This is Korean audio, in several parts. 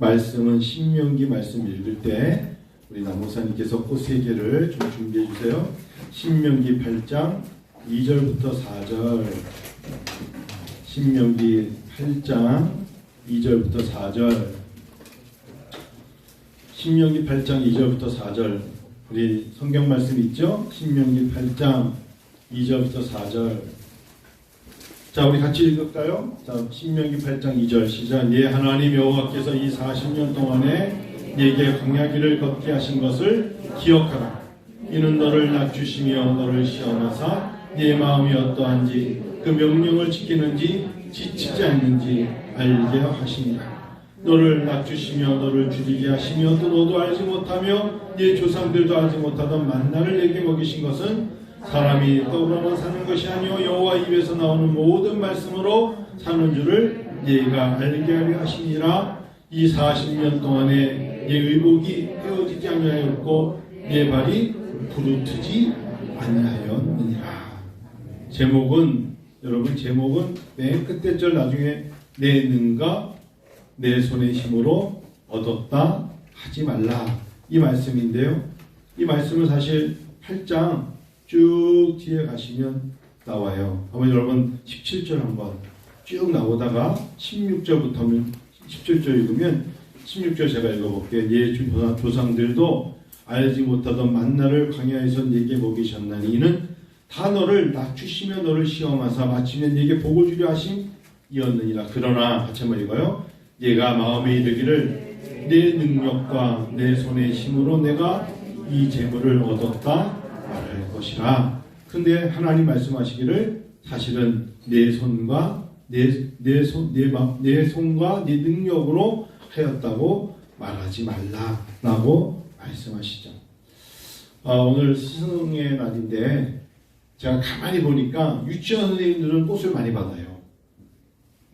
말씀은 신명기 말씀 읽을 때 우리 남목사님께서 그 세 개를 좀 준비해 주세요. 신명기 8장 2절부터 4절. 신명기 8장 2절부터 4절. 신명기 8장 2절부터 4절. 우리 성경 말씀 있죠? 신명기 8장 2절부터 4절. 자, 우리 같이 읽을까요? 자, 신명기 8장 2절 시작. 예 하나님 여호와께서 이 40년 동안에 네게 광야길을 걷게 하신 것을 기억하라. 이는 너를 낮추시며 너를 시험하사 네 마음이 어떠한지 그 명령을 지키는지 지치지 않는지 알게 하시니라. 너를 낮추시며 너를 줄이게 하시며 또 너도 알지 못하며 네 조상들도 알지 못하던 만나를 내게 먹이신 것은 사람이 떡으로만 사는 것이 아니요 여호와 입에서 나오는 모든 말씀으로 사는 줄을 네가 알게 하려 하시니라. 이 40년 동안에 네 의복이 떼어지지 아니하였고 네 발이 부르트지 아니하였느니라. 제목은 여러분 제목은 맨 끝에 절 나중에 내 능과 내 손의 힘으로 얻었다 하지 말라 이 말씀인데요. 이 말씀은 사실 8장 쭉 뒤에 가시면 나와요. 한번 여러분 17절 한번 쭉 나오다가 16절부터 17절 읽으면 16절 제가 읽어볼게요. 예 조상들도 알지 못하던 만나를 광야에서 네게 먹이셨나니 이는 다 너를 낮추시며 너를 시험하사 마침내 네게 복을 주려 하심이었느니라. 그러나 같이 한번 읽어요. 네가 마음에 이르기를 내 능력과 내 손의 힘으로 내가 이 재물을 얻었다 말할 것이라. 근데 하나님 말씀하시기를 사실은 내 손과 내 손과 네 능력으로 하였다고 말하지 말라라고 말씀하시죠. 오늘 스승의 날인데 제가 가만히 보니까 유치원 선생님들은 꽃을 많이 받아요.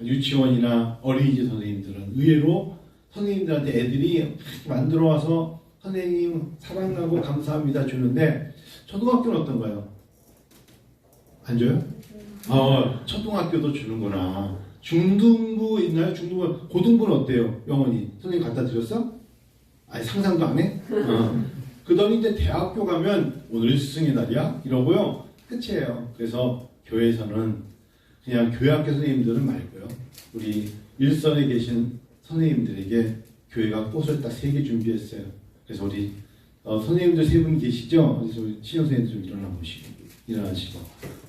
유치원이나 어린이집 선생님들은 의외로 선생님들한테 애들이 만들어 와서 선생님 사랑하고 감사합니다 주는데 초등학교는 어떤가요? 안 줘요? 초등학교도 주는구나. 중등부 있나요? 중등부, 고등부는 어때요? 영원히 선생님 갖다 드렸어? 아니 상상도 안 해? 그러더니 이제 대학교 가면 오늘 스승의 날이야? 이러고요. 끝이에요. 그래서 교회에서는 그냥 교회학교 선생님들은 말고요. 우리 일선에 계신 선생님들에게 교회가 꽃을 딱 3개 준비했어요. 그래서 우리 선생님들 3분 계시죠? 그래서 우리 신영 선생님들 좀 일어나시고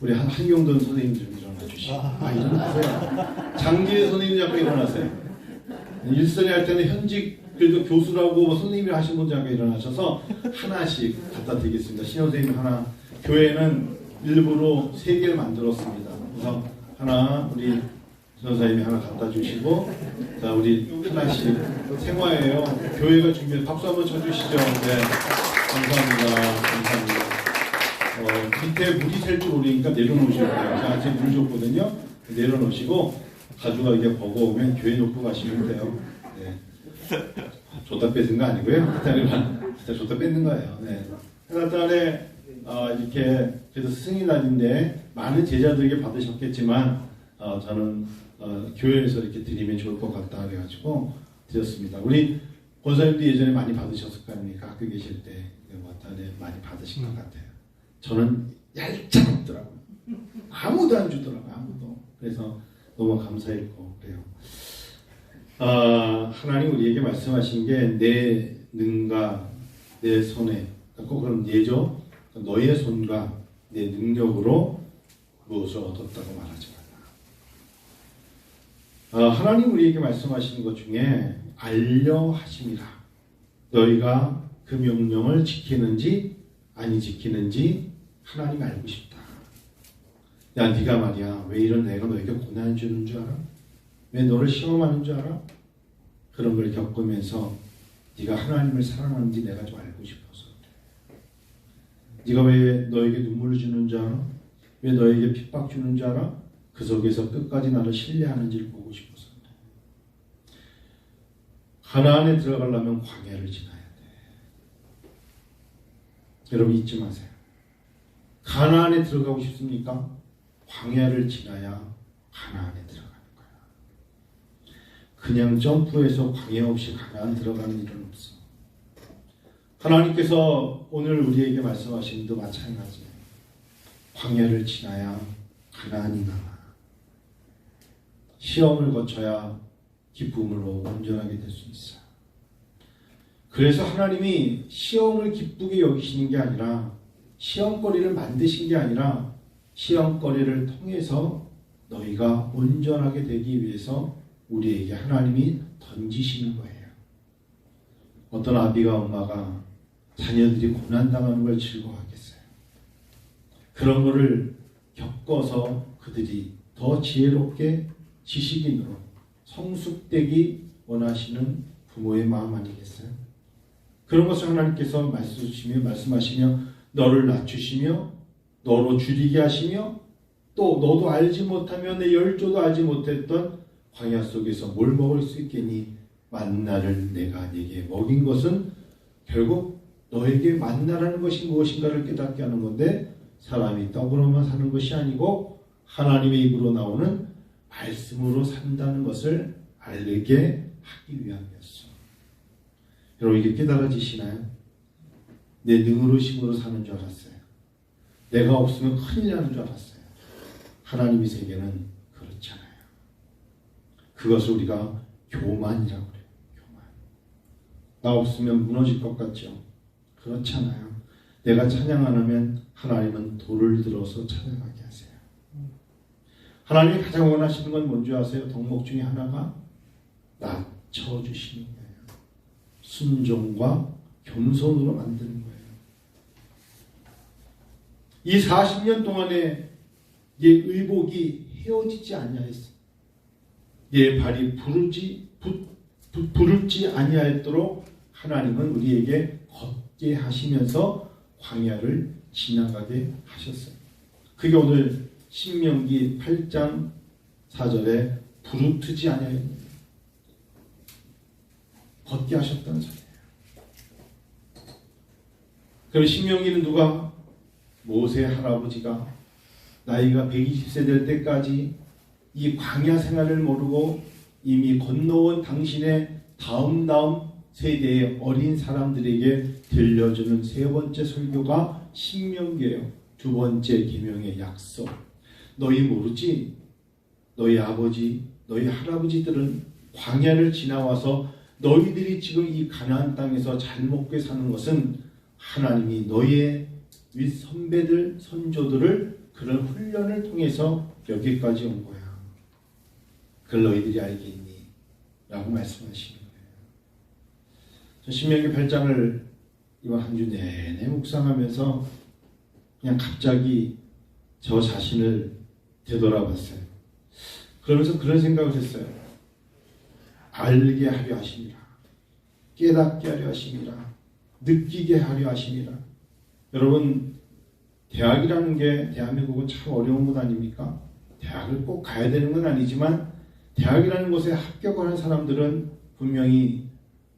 우리 한경돈 선생님들 좀 일어나 주시고 일어나세요. 장기혜 선생님 잠깐 일어나세요. 일선에 할 때는 현직 그래도 교수라고 선생님이 하신 분들 잠깐 일어나셔서 하나씩 갖다 드리겠습니다. 신영 선생님 하나, 교회는 일부러 3개를 만들었습니다. 그래서 하나 우리 전사님이 하나 갖다 주시고, 자 우리 하나씩 생화예요. 교회가 준비해 박수 한번 쳐주시죠. 네, 감사합니다. 감사합니다. 밑에 물이 셀 줄 모르니까 내려놓으셔야 돼요. 제가 지금 물 줬거든요. 내려놓으시고 가져가 이게 버거우면 교회 놓고 가시면 돼요. 네. 줬다 뺏은 거 아니고요. 진짜 줬다 뺏는 거예요. 네. 하나달에 이렇게 그래서 스승의 날인데 많은 제자들에게 받으셨겠지만 저는 교회에서 이렇게 드리면 좋을 것 같다 그래가지고 드렸습니다. 우리 권사님도 예전에 많이 받으셨을 거 아닙니까? 학교 계실 때 많이 받으신 것 같아요. 저는 얄짤 없더라고요. 아무도 안 주더라고요. 아무도. 그래서 너무 감사했고 그래요. 하나님 우리에게 말씀하신 게 내 능과 내 손에 꼭 그런 예죠. 너의 손과 내 능력으로 무엇을 얻었다고 말하지 말라. 하나님 우리에게 말씀하시는 것 중에 알려 하심이라. 너희가 그 명령을 지키는지 아니 지키는지 하나님 알고 싶다. 야 네가 말이야 왜 이런 내가 너에게 고난 주는 줄 알아? 왜 너를 시험하는 줄 알아? 그런 걸 겪으면서 네가 하나님을 사랑하는지 내가 좀 알고 싶어서 그래. 네가 왜 너에게 눈물을 주는 줄 알아? 왜 너에게 핍박 주는 줄 알아? 그 속에서 끝까지 나를 신뢰하는지를 보고 싶어서 그래. 가나안에 들어가려면 광야를 지나야 돼. 여러분 잊지 마세요. 가나안에 들어가고 싶습니까? 광야를 지나야 가나안에 들어가는 거야. 그냥 점프해서 광야 없이 가나안 들어가는 일은 없어. 하나님께서 오늘 우리에게 말씀하신 것도 마찬가지예요. 광야를 지나야 가나안이 나와. 시험을 거쳐야 기쁨으로 온전하게 될 수 있어요. 그래서 하나님이 시험을 기쁘게 여기시는 게 아니라, 시험거리를 만드신 게 아니라, 시험거리를 통해서 너희가 온전하게 되기 위해서 우리에게 하나님이 던지시는 거예요. 어떤 아비가 엄마가 자녀들이 고난당하는 걸 즐거워하겠어요? 그런 거를 겪어서 그들이 더 지혜롭게 지식인으로 성숙되기 원하시는 부모의 마음 아니겠어요? 그런 것을 하나님께서 말씀하시며 너를 낮추시며 너로 줄이게 하시며 또 너도 알지 못하며 내 열조도 알지 못했던 광야 속에서 뭘 먹을 수 있겠니? 만나를 내가 네게 먹인 것은 결국 너에게 만나라는 것이 무엇인가를 깨닫게 하는 건데, 사람이 떡으로만 사는 것이 아니고 하나님의 입으로 나오는 말씀으로 산다는 것을 알게 하기 위함이었어. 여러분, 이게 깨달아지시나요? 내 능으로 힘으로 사는 줄 알았어요. 내가 없으면 큰일 나는 줄 알았어요. 하나님의 세계는 그렇잖아요. 그것을 우리가 교만이라고 그래요. 교만. 나 없으면 무너질 것 같죠? 그렇잖아요. 내가 찬양 안 하면 하나님은 돌을 들어서 찬양하게 하세요. 하나님이 가장 원하시는 건 뭔지 아세요? 덕목 중에 하나가 낮춰주시는 거예요. 순종과 겸손으로 만드는 거예요. 이 40년 동안에 내 의복이 헤어지지 아니하였어. 내 발이 부르지 아니하였도록 하나님은 우리에게 걷게 하시면서 광야를 지나가게 하셨어요. 그게 오늘 신명기 8장 4절에 부르트지 아니하였느냐, 걷게 하셨다는 소리예요. 그럼 신명기는 누가? 모세 할아버지가 나이가 120세 될 때까지 이 광야 생활을 모르고 이미 건너온 당신의 다음 세대의 어린 사람들에게 들려주는 세 번째 설교가 신명기예요. 두 번째 계명의 약속. 너희 모르지? 너희 아버지, 너희 할아버지들은 광야를 지나와서 너희들이 지금 이 가나안 땅에서 잘 먹게 사는 것은 하나님이 너희의 윗 선배들, 선조들을 그런 훈련을 통해서 여기까지 온 거야. 그걸 너희들이 알겠니? 라고 말씀하시는 거예요. 저 신명기 8장을 이번 한 주 내내 묵상하면서 그냥 갑자기 저 자신을 되돌아봤어요. 그러면서 그런 생각을 했어요. 알게 하려 하심이라, 깨닫게 하려 하심이라, 느끼게 하려 하심이라. 여러분, 대학이라는 게 대한민국은 참 어려운 것 아닙니까? 대학을 꼭 가야 되는 건 아니지만 대학이라는 곳에 합격을 한 사람들은 분명히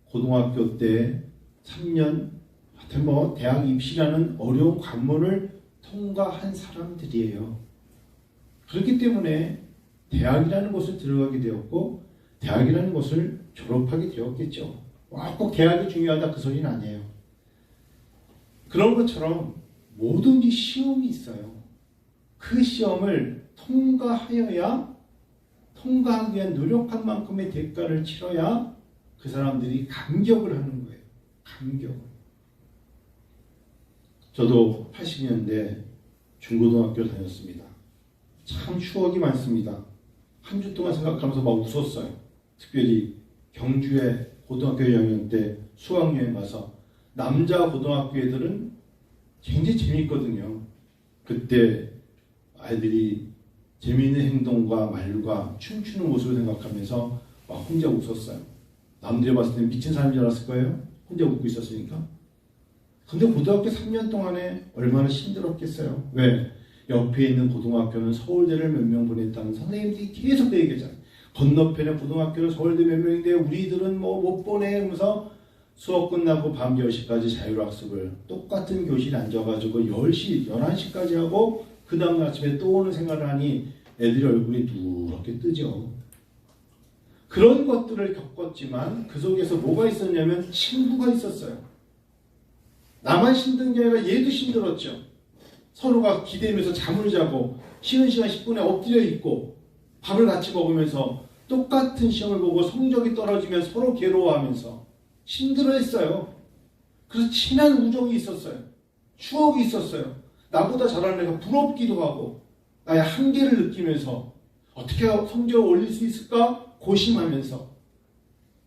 고등학교 때 3년 하여튼 대학 입시라는 어려운 관문을 통과한 사람들이에요. 그렇기 때문에 대학이라는 곳을 들어가게 되었고 대학이라는 곳을 졸업하게 되었겠죠. 꼭 대학이 중요하다 그 소리는 아니에요. 그런 것처럼 뭐든지 시험이 있어요. 그 시험을 통과하여야, 통과하기 위한 노력한 만큼의 대가를 치러야 그 사람들이 감격을 하는 거예요. 감격을. 저도 80년대 중고등학교를 다녔습니다. 참 추억이 많습니다. 한 주 동안 생각하면서 막 웃었어요. 특별히 경주에 고등학교 2학년 때 수학여행 가서 남자 고등학교 애들은 굉장히 재미있거든요. 그때 아이들이 재미있는 행동과 말과 춤추는 모습을 생각하면서 막 혼자 웃었어요. 남들이 봤을 때 미친 사람인 줄 알았을 거예요. 혼자 웃고 있었으니까. 근데 고등학교 3년 동안에 얼마나 힘들었겠어요. 왜? 옆에 있는 고등학교는 서울대를 몇 명 보냈다는 선생님들이 계속 그 얘기하잖아요. 건너편에 고등학교는 서울대 몇 명인데 우리들은 못 보내 하면서 수업 끝나고 밤 10시까지 자율학습을 똑같은 교실에 앉아가지고 10시, 11시까지 하고 그 다음 아침에 또 오는 생활을 하니 애들이 얼굴이 누렇게 뜨죠. 그런 것들을 겪었지만 그 속에서 뭐가 있었냐면 친구가 있었어요. 나만 힘든 게 아니라 얘도 힘들었죠. 서로가 기대면서 잠을 자고 쉬는 시간 10분에 엎드려 있고 밥을 같이 먹으면서 똑같은 시험을 보고 성적이 떨어지면 서로 괴로워하면서 힘들어했어요. 그래서 친한 우정이 있었어요. 추억이 있었어요. 나보다 잘하는 애가 부럽기도 하고 나의 한계를 느끼면서 어떻게 성적을 올릴 수 있을까 고심하면서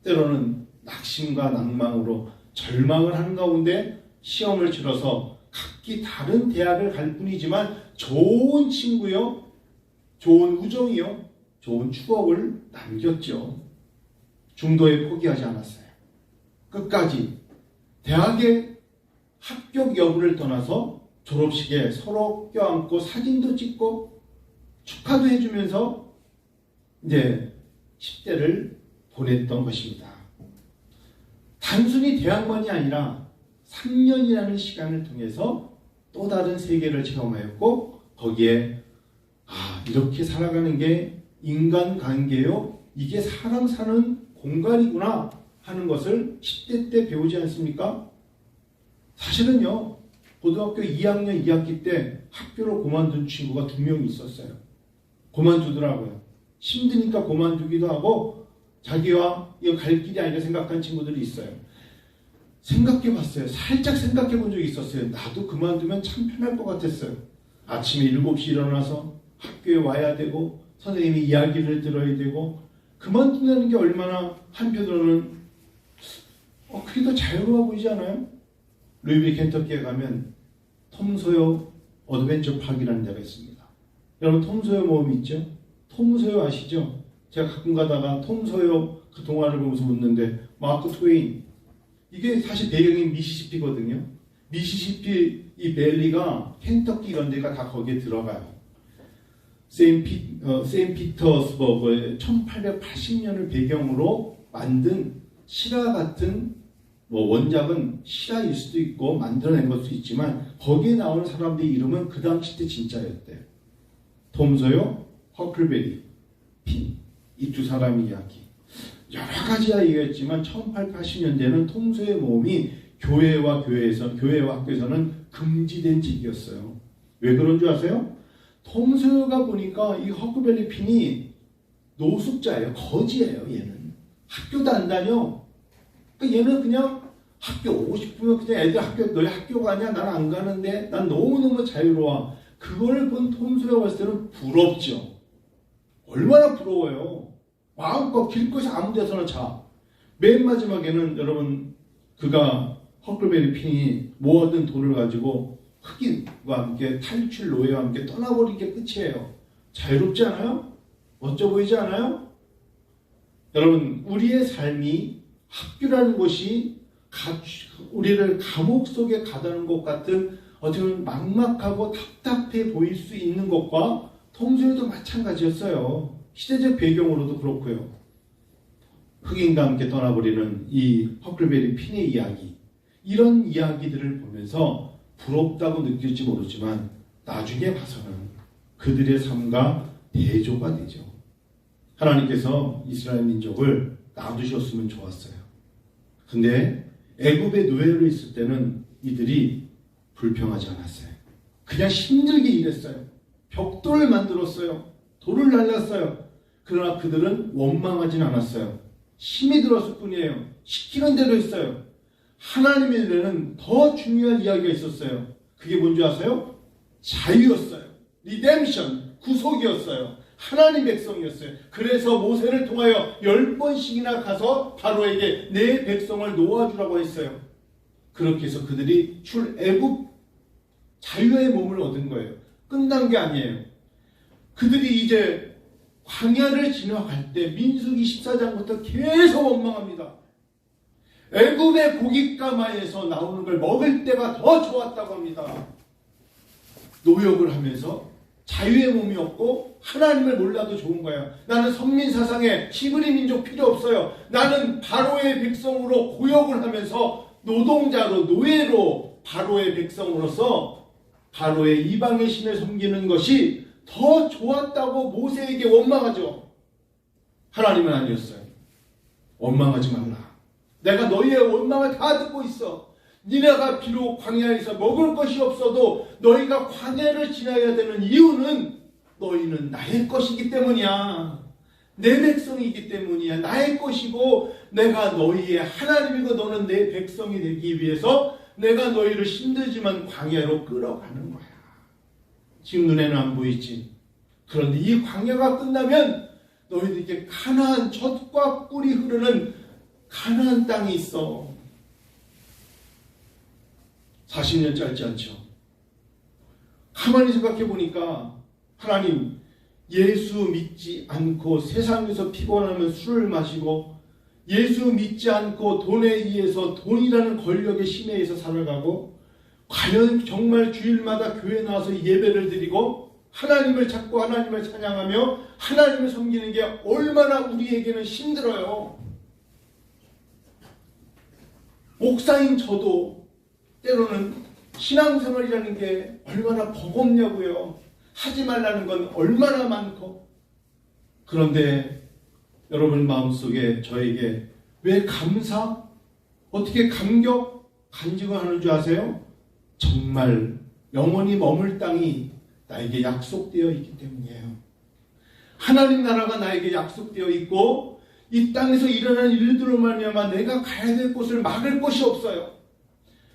때로는 낙심과 낭망으로 절망을 하는 가운데 시험을 치러서 각기 다른 대학을 갈 뿐이지만 좋은 친구요, 좋은 우정이요, 좋은 추억을 남겼죠. 중도에 포기하지 않았어요. 끝까지 대학의 합격 여부를 떠나서 졸업식에 서로 껴안고 사진도 찍고 축하도 해주면서 이제 10대를 보냈던 것입니다. 단순히 대학만이 아니라 3년이라는 시간을 통해서 또 다른 세계를 체험하였고 거기에 이렇게 살아가는 게 인간관계요, 이게 사람 사는 공간이구나 하는 것을 10대 때 배우지 않습니까? 사실은요, 고등학교 2학년 2학기 때 학교를 그만둔 친구가 2명이 있었어요. 그만두더라고요. 힘드니까 그만두기도 하고 자기와 이거 갈 길이 아니라 생각한 친구들이 있어요. 생각해봤어요. 살짝 생각해본 적이 있었어요. 나도 그만두면 참 편할 것 같았어요. 아침에 7시 일어나서 학교에 와야 되고 선생님이 이야기를 들어야 되고 그만둔다는 게 얼마나 한편으로는 그래도 자유로워 보이지 않아요? 루이빌 켄터키에 가면 톰 소요 어드벤처 파크라는 데가 있습니다. 여러분 톰 소요 모험 있죠? 톰 소요 아시죠? 제가 가끔 가다가 톰 소요 그 동화를 보면서 묻는데 마크 트웨인, 이게 사실 배경이 미시시피거든요. 미시시피 이 밸리가 켄터키 이런 데가 다 거기에 들어가요. 세인피터스버그의 1880년을 배경으로 만든 실화 같은 원작은 실화일 수도 있고 만들어낸 것도 있지만 거기에 나오는 사람들의 이름은 그 당시 때 진짜였대요. 톰 소요, 허클베리, 핀, 이 두 사람의 이야기. 여러 가지 이야기가 있지만 1880년대는 톰 소요의 모험이 교회와 학교에서는 금지된 책이었어요. 왜 그런 줄 아세요? 톰 소요가 보니까 이 허클베리 핀이 노숙자예요. 거지예요. 얘는 학교도 안 다녀. 그러니까 얘는 그냥 학교 오고 싶으면 그냥 애들 학교, 너희 학교가 아니야? 난 안 가는데 난 너무너무 자유로워. 그걸 본 톰 소요가 봤을 때는 부럽죠. 얼마나 부러워요. 마음껏 길거리 아무 데서나 자. 맨 마지막에는 여러분 그가 허클베리 핀이 모아둔 돈을 가지고 흑인과 함께 탈출 노예와 함께 떠나버린 게 끝이에요. 자유롭지 않아요? 멋져 보이지 않아요? 여러분 우리의 삶이 학교라는 곳이 우리를 감옥 속에 가다는 것 같은 어떻게 보면 막막하고 답답해 보일 수 있는 것과 톰 소요도 마찬가지였어요. 시대적 배경으로도 그렇고요. 흑인과 함께 떠나버리는 이 허클베리 핀의 이야기, 이런 이야기들을 보면서 부럽다고 느낄지 모르지만 나중에 봐서는 그들의 삶과 대조가 되죠. 하나님께서 이스라엘 민족을 놔두셨으면 좋았어요. 근데 애굽의 노예로 있을 때는 이들이 불평하지 않았어요. 그냥 힘들게 일했어요. 벽돌을 만들었어요. 돌을 날랐어요. 그러나 그들은 원망하지는 않았어요. 힘이 들었을 뿐이에요. 시키는 대로 했어요. 하나님의 눈에는 더 중요한 이야기가 있었어요. 그게 뭔지 아세요? 자유였어요. 리뎀션, 구속이었어요. 하나님 백성이었어요. 그래서 모세를 통하여 10번씩이나 가서 바로에게 내 백성을 놓아주라고 했어요. 그렇게 해서 그들이 출애굽 자유의 몸을 얻은 거예요. 끝난 게 아니에요. 그들이 이제 광야를 지나갈 때 민수기 14장부터 계속 원망합니다. 애굽의 고깃가마에서 나오는 걸 먹을 때가 더 좋았다고 합니다. 노역을 하면서 자유의 몸이 없고 하나님을 몰라도 좋은 거예요. 나는 선민사상에 히브리 민족 필요 없어요. 나는 바로의 백성으로 고역을 하면서 노동자로 노예로 바로의 백성으로서 바로의 이방의 신을 섬기는 것이 더 좋았다고 모세에게 원망하죠. 하나님은 아니었어요. 원망하지 말라. 내가 너희의 원망을 다 듣고 있어. 니네가 비록 광야에서 먹을 것이 없어도 너희가 광야를 지나야 되는 이유는 너희는 나의 것이기 때문이야. 내 백성이기 때문이야. 나의 것이고 내가 너희의 하나님이고 너는 내 백성이 되기 위해서 내가 너희를 힘들지만 광야로 끌어가는 거야. 지금 눈에는 안 보이지. 그런데 이 광야가 끝나면 너희들에게 가나안, 젖과 꿀이 흐르는 가나안 땅이 있어. 40년 짧지 않죠. 가만히 생각해 보니까 하나님, 예수 믿지 않고 세상에서 피곤하면 술을 마시고 예수 믿지 않고 돈에 의해서 돈이라는 권력의 심에 의해서 살아가고 과연 정말 주일마다 교회 나와서 예배를 드리고 하나님을 찾고 하나님을 찬양하며 하나님을 섬기는 게 얼마나 우리에게는 힘들어요. 목사인 저도 때로는 신앙생활이라는 게 얼마나 버겁냐고요. 하지 말라는 건 얼마나 많고. 그런데 여러분 마음속에 저에게 왜 감사? 어떻게 감격? 간직을 하는 줄 아세요? 정말 영원히 머물 땅이 나에게 약속되어 있기 때문이에요. 하나님 나라가 나에게 약속되어 있고 이 땅에서 일어나는 일들로 말미암아 내가 가야 될 곳을 막을 곳이 없어요.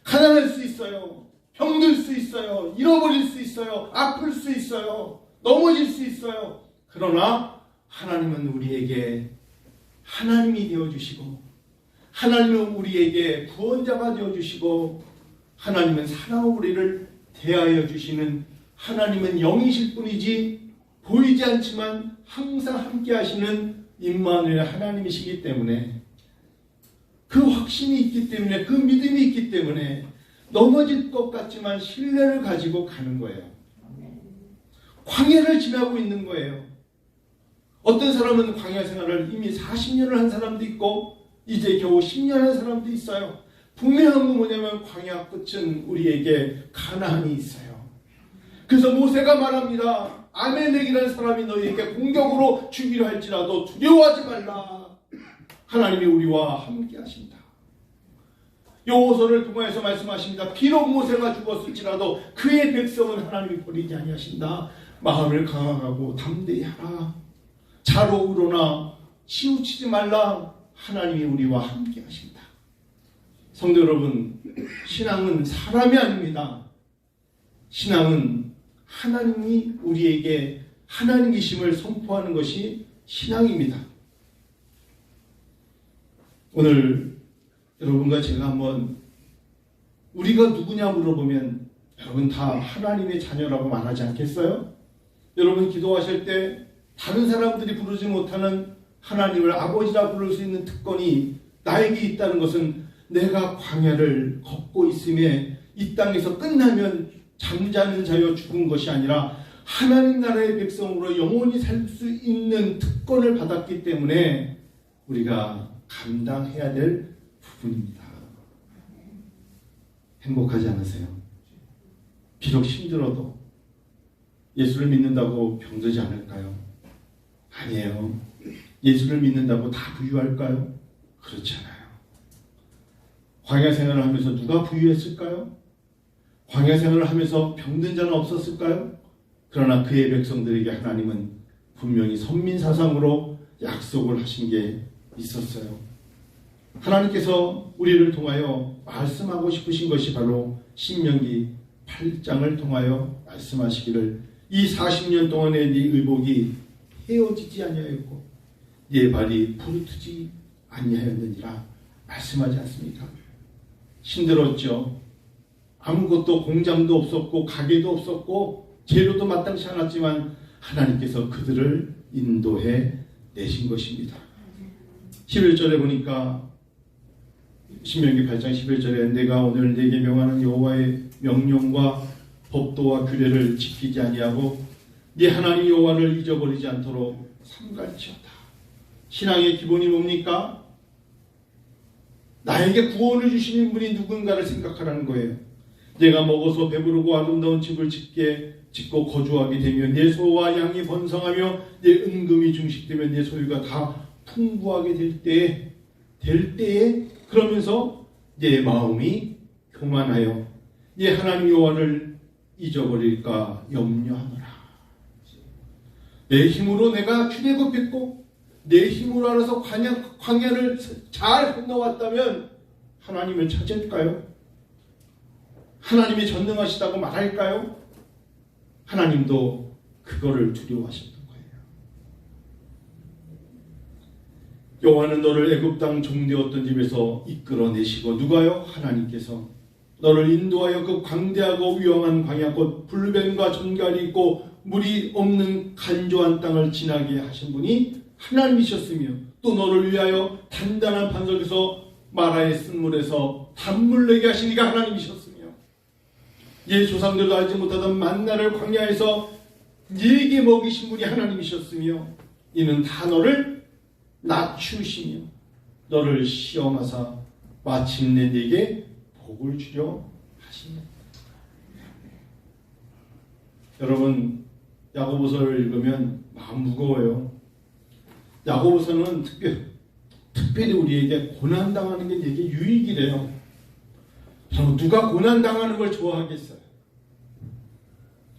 가난할 수 있어요. 병들 수 있어요. 잃어버릴 수 있어요. 아플 수 있어요. 넘어질 수 있어요. 그러나 하나님은 우리에게 하나님이 되어주시고 하나님은 우리에게 구원자가 되어주시고 하나님은 사랑으로 우리를 대하여 주시는 하나님은 영이실 뿐이지 보이지 않지만 항상 함께 하시는 임마누엘 하나님이시기 때문에 그 확신이 있기 때문에 그 믿음이 있기 때문에 넘어질 것 같지만 신뢰를 가지고 가는 거예요. 광야를 지나고 있는 거예요. 어떤 사람은 광야 생활을 이미 40년을 한 사람도 있고 이제 겨우 10년 한 사람도 있어요. 분명한 건 뭐냐면 광야 끝은 우리에게 가나안이 있어요. 그래서 모세가 말합니다. 아멜렉이라는 사람이 너희에게 공격으로 죽이려 할지라도 두려워하지 말라. 하나님이 우리와 함께 하신다. 여호수아를 통해서 말씀하십니다. 비록 모세가 죽었을지라도 그의 백성은 하나님이 버리지 아니하신다. 마음을 강하고 담대히 하라. 자로 우러나 치우치지 말라. 하나님이 우리와 함께 하신다. 성도 여러분, 신앙은 사람이 아닙니다. 신앙은 하나님이 우리에게 하나님이심을 선포하는 것이 신앙입니다. 오늘 여러분과 제가 한번 우리가 누구냐 물어보면 여러분 다 하나님의 자녀라고 말하지 않겠어요? 여러분 기도하실 때 다른 사람들이 부르지 못하는 하나님을 아버지라 부를 수 있는 특권이 나에게 있다는 것은 내가 광야를 걷고 있음에 이 땅에서 끝나면 잠자는 자여 죽은 것이 아니라 하나님 나라의 백성으로 영원히 살 수 있는 특권을 받았기 때문에 우리가 감당해야 될 부분입니다. 행복하지 않으세요? 비록 힘들어도 예수를 믿는다고 병들지 않을까요? 아니에요. 예수를 믿는다고 다 부유할까요? 그렇지 않아요. 광야 생활을 하면서 누가 부유했을까요? 광야 생활을 하면서 병든 자는 없었을까요? 그러나 그의 백성들에게 하나님은 분명히 선민사상으로 약속을 하신 게 있었어요. 하나님께서 우리를 통하여 말씀하고 싶으신 것이 바로 신명기 8장을 통하여 말씀하시기를 이 40년 동안의 네 의복이 헤어지지 아니하였고 네 발이 부르트지 아니하였느니라 말씀하지 않습니까? 힘들었죠. 아무것도 공장도 없었고 가게도 없었고 재료도 마땅치 않았지만 하나님께서 그들을 인도해 내신 것입니다. 11절에 보니까 신명기 8장 11절에 내가 오늘 네게 명하는 여호와의 명령과 법도와 규례를 지키지 아니하고 네 하나님 여호와를 잊어버리지 않도록 삼갈지어다. 신앙의 기본이 뭡니까? 나에게 구원을 주시는 분이 누군가를 생각하라는 거예요. 내가 먹어서 배부르고 아름다운 집을 짓고 거주하게 되면 내 소와 양이 번성하며 내 은금이 증식되면 내 소유가 다 풍부하게 될 때에 될 때에 그러면서 내 마음이 교만하여 내 하나님 여호와를 잊어버릴까 염려하노라. 내 힘으로 내가 출애굽했고 내 힘으로 알아서 광야를 잘 건너왔다면 하나님을 찾을까요? 하나님이 전능하시다고 말할까요? 하나님도 그거를 두려워하셨던 거예요. 여호와는 너를 애굽 땅 종되었던 집에서 이끌어내시고 누가요? 하나님께서 너를 인도하여 그 광대하고 위험한 광야 곧 불뱀과 전갈이 있고 물이 없는 간조한 땅을 지나게 하신 분이 하나님이셨으며 또 너를 위하여 단단한 반석에서 마라의 쓴물에서 단물 내게 하신 이가 하나님이셨으며 옛 조상들도 알지 못하던 만나를 광야에서 네게 먹이신 분이 하나님이셨으며 이는 다 너를 낮추시며 너를 시험하사 마침내 네게 복을 주려 하시며. 여러분 야고보서를 읽으면 마음 무거워요. 야고보서는 특별히 우리에게 고난당하는 게 되게 유익이래요. 여러분 누가 고난당하는 걸 좋아하겠어요?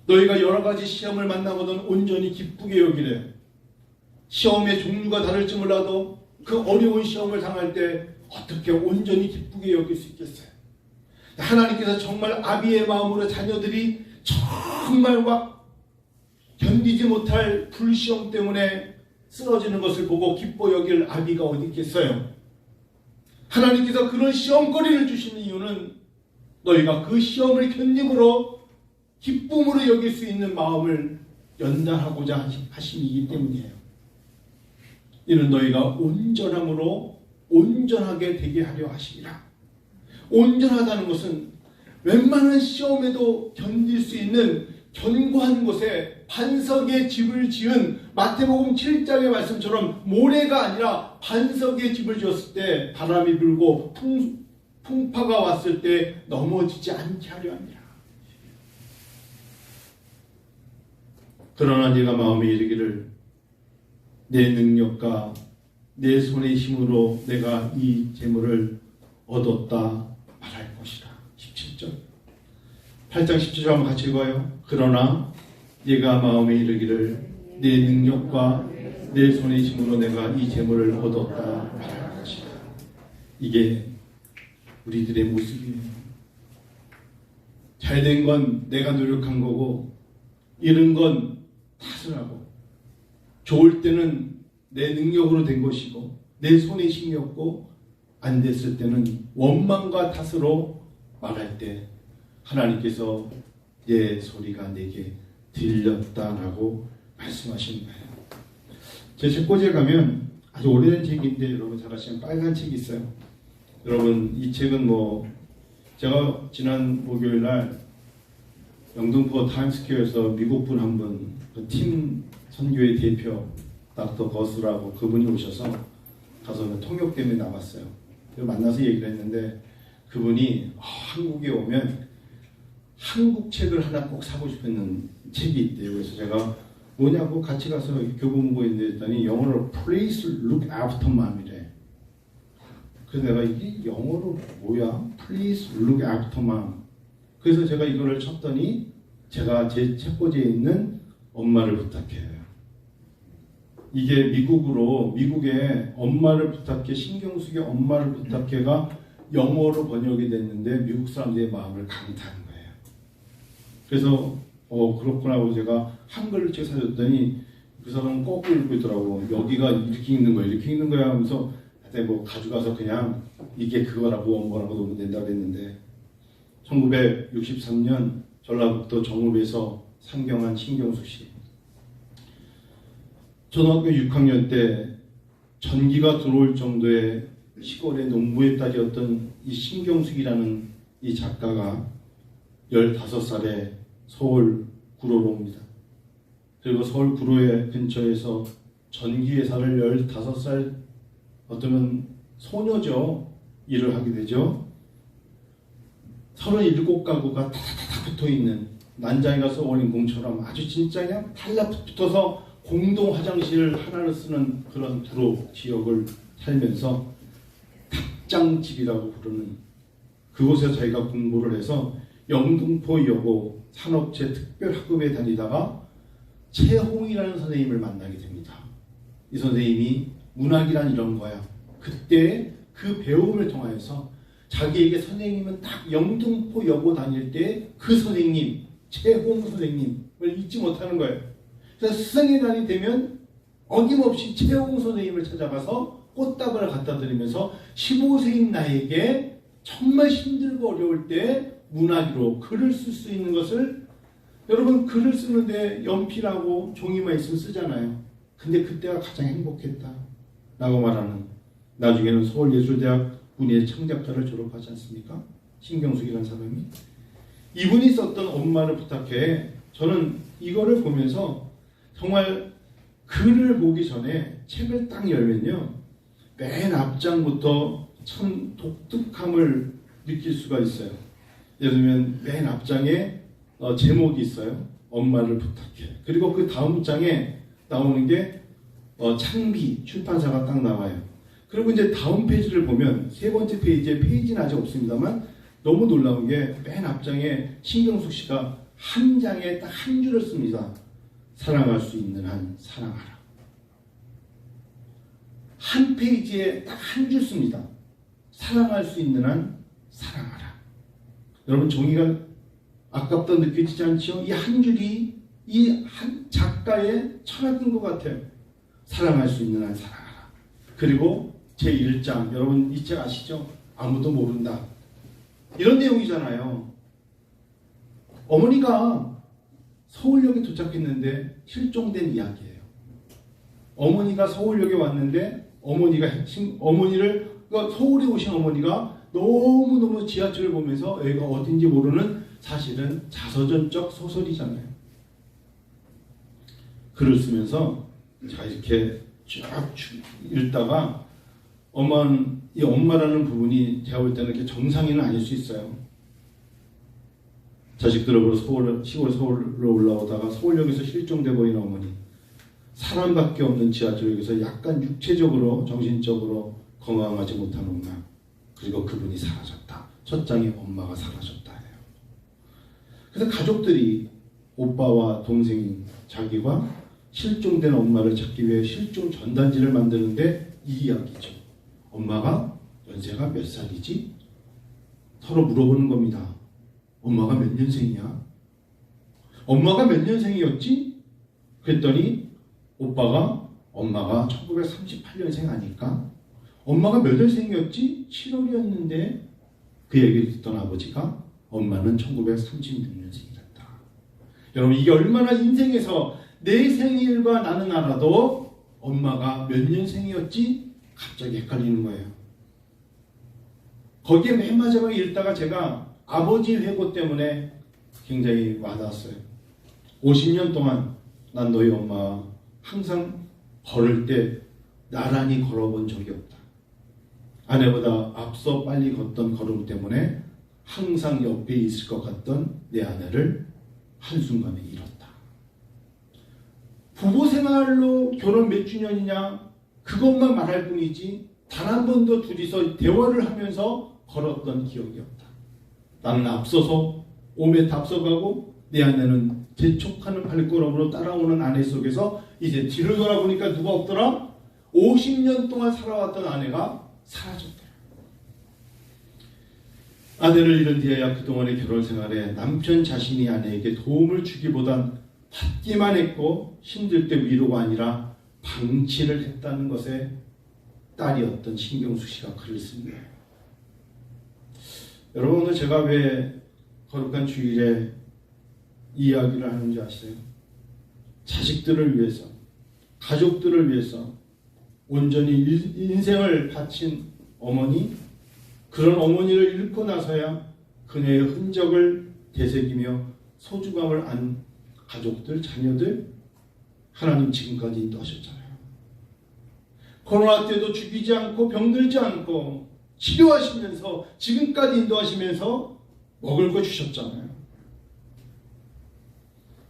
너희가 여러 가지 시험을 만나거든 온전히 기쁘게 여기래. 시험의 종류가 다를지 몰라도 그 어려운 시험을 당할 때 어떻게 온전히 기쁘게 여길 수 있겠어요? 하나님께서 정말 아비의 마음으로 자녀들이 정말 막 견디지 못할 불시험 때문에 쓰러지는 것을 보고 기뻐 여길 아비가 어디 있겠어요? 하나님께서 그런 시험거리를 주시는 이유는 너희가 그 시험을 견딤으로 기쁨으로 여길 수 있는 마음을 연단하고자 하심이기 때문이에요. 이는 너희가 온전함으로 온전하게 되게 하려 하시니라. 온전하다는 것은 웬만한 시험에도 견딜 수 있는 견고한 곳에 반석의 집을 지은 마태복음 7장의 말씀처럼 모래가 아니라 반석의 집을 지었을 때 바람이 불고 풍파가 왔을 때 넘어지지 않게 하려 합니다. 그러나 네가 마음에 이르기를 내 능력과 내 손의 힘으로 내가 이 재물을 얻었다 말할 것이라. 17절 8장 17절 한번 같이 읽어요. 그러나 네가 마음에 이르기를 내 능력과 내 손의 힘으로 내가 이 재물을 얻었다 말할 것이라. 이게 우리들의 모습이에요. 잘된 건 내가 노력한 거고 잃은 건 탓을 하고 좋을 때는 내 능력으로 된 것이고 내 손의 힘이었고 안 됐을 때는 원망과 탓으로 말할 때 하나님께서 내 소리가 내게 들렸다라고 말씀하시는 거예요. 제 책꽂이에 가면 아주 오래된 책인데 여러분 잘 아시는 빨간 책이 있어요. 여러분 이 책은 제가 지난 목요일 날 영등포 타임스퀘어에서 미국 분 한 분, 그 팀 선교의 대표 닥터 거스라고 그분이 오셔서 가서 통역 때문에 나왔어요. 만나서 얘기를 했는데 그분이 한국에 오면 한국 책을 하나 꼭 사고 싶었는 책이 있대요. 그래서 제가 뭐냐고 같이 가서 교보문고 있는데 했더니 영어로 Please look after mom이래. 그래서 내가 이게 영어로 뭐야? Please look after mom. 그래서 제가 이거를 쳤더니 제가 제 책꽂이에 있는 엄마를 부탁해요. 이게 미국에 엄마를 부탁해, 신경숙의 엄마를 부탁해가 영어로 번역이 됐는데 미국 사람들의 마음을 강타한 거예요. 그래서 그렇구나 하고 제가 한글로 책 사줬더니 그 사람은 거꾸로 읽고 있더라고. 여기가 이렇게 읽는 거야 하면서 가져가서 그냥 이게 그거라고 원고라고 놓으면 된다고 했는데 1963년 전라북도 정읍에서 상경한 신경숙 씨. 초등학교 6학년 때 전기가 들어올 정도의 시골의 농부의 딸이었던 이 신경숙이라는 이 작가가 15살에 서울 구로로 옵니다. 그리고 서울 구로의 근처에서 전기회사를 15살 어쩌면 소녀죠. 일을 하게 되죠. 37가구가 다다다 붙어있는 난장에 가서 원인공처럼 아주 진짜 그냥 달라붙어서 공동 화장실 하나를 쓰는 그런 구로 지역을 살면서 납장집이라고 부르는 그곳에서 자기가 공부를 해서 영등포 여고 산업체 특별학급에 다니다가 최홍이라는 선생님을 만나게 됩니다. 이 선생님이 문학이란 이런 거야. 그때 그 배움을 통하여서 자기에게 선생님은 딱 영등포 여고 다닐 때 그 선생님, 최홍 선생님을 잊지 못하는 거예요. 그래서 수상의 날이 되면 어김없이 최홍 선생님을 찾아가서 꽃다발을 갖다 드리면서 15세인 나에게 정말 힘들고 어려울 때 문학으로 글을 쓸 수 있는 것을, 여러분 글을 쓰는데 연필하고 종이만 있으면 쓰잖아요. 근데 그때가 가장 행복했다 라고 말하는, 나중에는 서울예술대학 문예 창작과를 졸업하지 않습니까? 신경숙이라는 사람이. 이분이 썼던 엄마를 부탁해, 저는 이거를 보면서 정말 글을 보기 전에 책을 딱 열면요, 맨 앞장부터 참 독특함을 느낄 수가 있어요. 예를 들면 맨 앞장에 제목이 있어요. 엄마를 부탁해. 그리고 그 다음 장에 나오는 게 창비 출판사가 딱 나와요. 그리고 이제 다음 페이지를 보면 세 번째 페이지에, 페이지는 아직 없습니다만 너무 놀라운 게 맨 앞장에 신경숙 씨가 한 장에 딱 한 줄을 씁니다. 사랑할 수 있는 한 사랑하라. 한 페이지에 딱 한 줄 씁니다. 사랑할 수 있는 한 사랑하라. 여러분 종이가 아깝다 느껴지지 않죠? 이 한 줄이 이 한 작가의 철학인 것 같아요. 사랑할 수 있는 한 사랑하라. 그리고 제1장, 여러분 이 책 아시죠? 아무도 모른다. 이런 내용이잖아요. 어머니가 서울역에 도착했는데 실종된 이야기예요. 어머니가 서울역에 왔는데 어머니를 서울에 오신 어머니가 너무너무 지하철을 보면서 여기가 어딘지 모르는, 사실은 자서전적 소설이잖아요. 글을 쓰면서 자 이렇게 쫙 읽다가 이 엄마라는 부분이 제가 볼 때는 이렇게 정상인은 아닐 수 있어요. 자식들을 보러 시골 서울로 올라오다가 서울역에서 실종돼 버린 어머니, 사람밖에 없는 지하철역에서 약간 육체적으로 정신적으로 건강하지 못한 엄마, 그리고 그분이 사라졌다. 첫 장에 엄마가 사라졌다 해요. 그래서 가족들이, 오빠와 동생인 자기가 실종된 엄마를 찾기 위해 실종 전단지를 만드는데 이 이야기죠. 엄마가 연세가 몇 살이지? 서로 물어보는 겁니다. 엄마가 몇 년생이야? 엄마가 몇 년생이었지? 그랬더니 오빠가 엄마가 1938년생 아닐까? 엄마가 몇 월생이었지? 7월이었는데 그 얘기를 듣던 아버지가 엄마는 1936년생이었다. 여러분 이게 얼마나 인생에서 내 생일과 나는 알아도 엄마가 몇 년생이었지? 갑자기 헷갈리는 거예요. 거기에 맨 마지막에 읽다가 제가 아버지 회고 때문에 굉장히 와닿았어요. 50년 동안 난 너희 엄마 항상 걸을 때 나란히 걸어본 적이 없다. 아내보다 앞서 빨리 걷던 걸음 때문에 항상 옆에 있을 것 같던 내 아내를 한순간에 잃었다. 부부 생활로 결혼 몇 주년이냐 그것만 말할 뿐이지 단 한 번도 둘이서 대화를 하면서 걸었던 기억이 없다. 나는 앞서서 5m 앞서가고 내 아내는 재촉하는 발걸음으로 따라오는 아내 속에서 이제 뒤를 돌아보니까 누가 없더라? 50년 동안 살아왔던 아내가 사라졌다. 아내를 잃은 뒤에야 그동안의 결혼 생활에 남편 자신이 아내에게 도움을 주기보단 받기만 했고 힘들 때 위로가 아니라 방치를 했다는 것에 딸이었던 신경숙 씨가 글을 쓴 거예요. 여러분 오늘 제가 왜 거룩한 주일에 이 이야기를 하는지 아세요? 자식들을 위해서, 가족들을 위해서 온전히 인생을 바친 어머니, 그런 어머니를 잃고 나서야 그녀의 흔적을 되새기며 소중함을 안 가족들, 자녀들, 하나님 지금까지 인도하셨잖아요. 코로나 때도 죽이지 않고 병들지 않고 치료하시면서 지금까지 인도하시면서 먹을 거 주셨잖아요.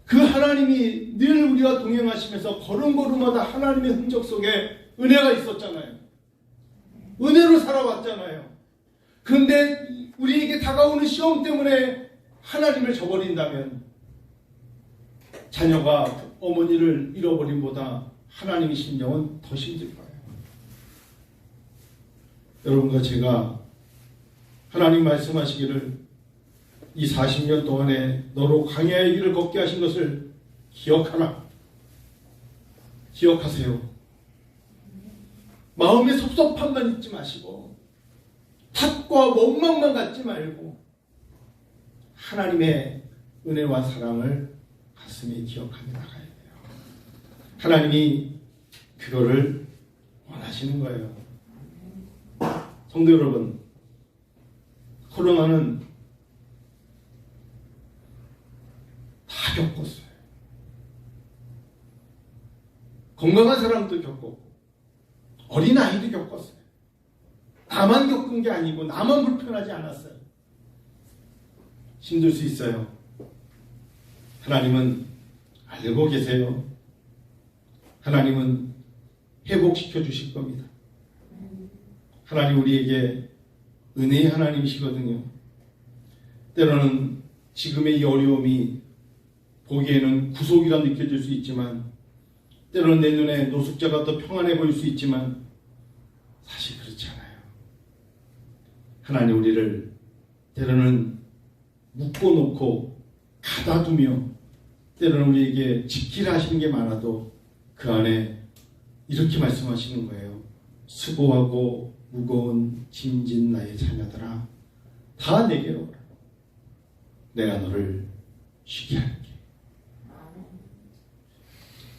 그 하나님이 늘 우리와 동행하시면서 걸음걸음마다 하나님의 흔적 속에 은혜가 있었잖아요. 은혜로 살아왔잖아요. 그런데 우리에게 다가오는 시험 때문에 하나님을 저버린다면 자녀가 어머니를 잃어버림보다 하나님의 심정은 더 힘들 거예요. 여러분과 제가 하나님 말씀하시기를 이 40년 동안에 너로 광야의 길을 걷게 하신 것을 기억하라. 기억하세요. 마음에 섭섭함만 잊지 마시고 탓과 원망만 갖지 말고 하나님의 은혜와 사랑을 가슴에 기억하며 나가야 돼요. 하나님이 그거를 원하시는 거예요. 성도 여러분, 코로나는 다 겪었어요. 건강한 사람도 겪었고 어린아이도 겪었어요. 나만 겪은 게 아니고 나만 불편하지 않았어요. 힘들 수 있어요. 하나님은 알고 계세요. 하나님은 회복시켜 주실 겁니다. 하나님 우리에게 은혜의 하나님이시거든요. 때로는 지금의 이 어려움이 보기에는 구속이라 느껴질 수 있지만 때로는 내 눈에 노숙자가 더 평안해 보일 수 있지만 사실 그렇지 않아요. 하나님 우리를 때로는 묶어놓고 가다두며 때로는 우리에게 지키라 하시는 게 많아도 그 안에 이렇게 말씀하시는 거예요. 수고하고 무거운 짐진 나의 자녀들아 다 내게로 오라. 내가 너를 쉬게 할게.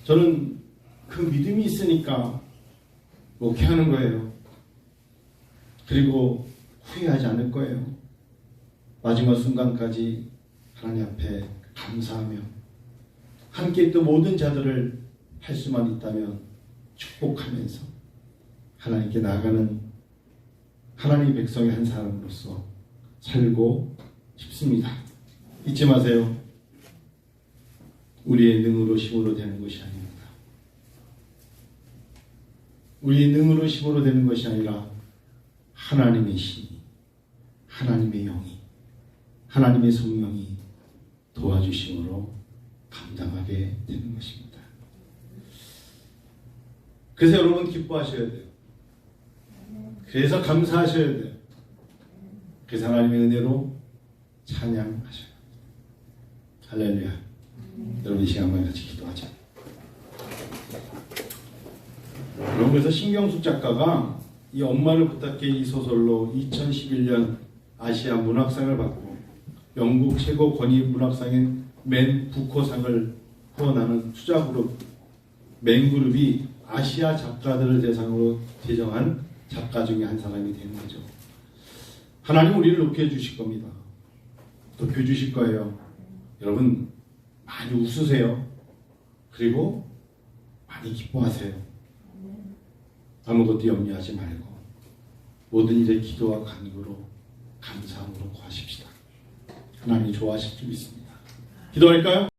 저는 그 믿음이 있으니까 목회하는 거예요. 그리고 후회하지 않을 거예요. 마지막 순간까지 하나님 앞에 감사하며 함께 또 모든 자들을 할 수만 있다면 축복하면서 하나님께 나아가는 하나님 백성의 한 사람으로서 살고 싶습니다. 잊지 마세요. 우리의 능으로 힘으로 되는 것이 아닙니다. 우리의 능으로 힘으로 되는 것이 아니라 하나님의 신이, 하나님의 영이, 하나님의 성령이 도와주심으로 감당하게 되는 것입니다. 그래서 여러분 기뻐하셔야 돼요. 그래서 감사하셔야 돼요. 그래서 하나님의 은혜로 찬양하셔야 돼요. 할렐루야. 여러분 이 시간만 같이 기도하자. 여러분 그래서 신경숙 작가가 이 엄마를 부탁해 이 소설로 2011년 아시아 문학상을 받고 영국 최고 권위 문학상인 맨 부커상을 후원하는 투자그룹 맨그룹이 아시아 작가들을 대상으로 제정한 작가 중에 한 사람이 되는 거죠. 하나님 우리를 높여주실 겁니다. 높여주실 거예요. 여러분 많이 웃으세요. 그리고 많이 기뻐하세요. 아무것도 염려하지 말고 모든 일에 기도와 간구로 감사함으로 구하십시다. 하나님이 좋아하실 줄 믿습니다. 기도할까요?